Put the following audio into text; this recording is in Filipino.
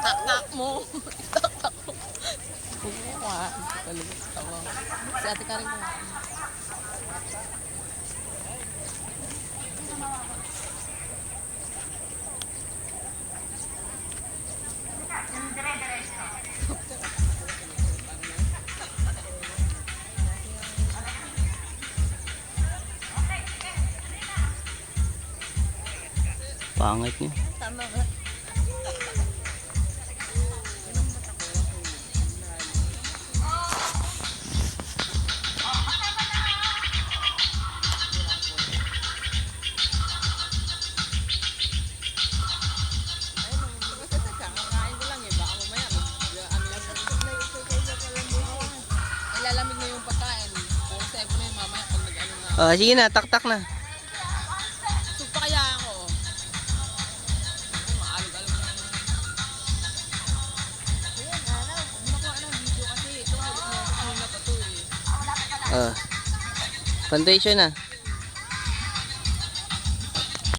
Tak-tak mo. Tak-tak mo. Huwag mo kumain. Talagang si ate ka rin kumain. Pangit niya. Tama ka. Ilalamig na yung pagkain. Puro sebo na yung mamaya pag nag-ano na. Sige na, tak-tak na. Sugpa kaya ako. Maalog-alog na yun. Ayan, ano. Nakuha ng video kasi. Ito, kanina pa to eh. Foundation na.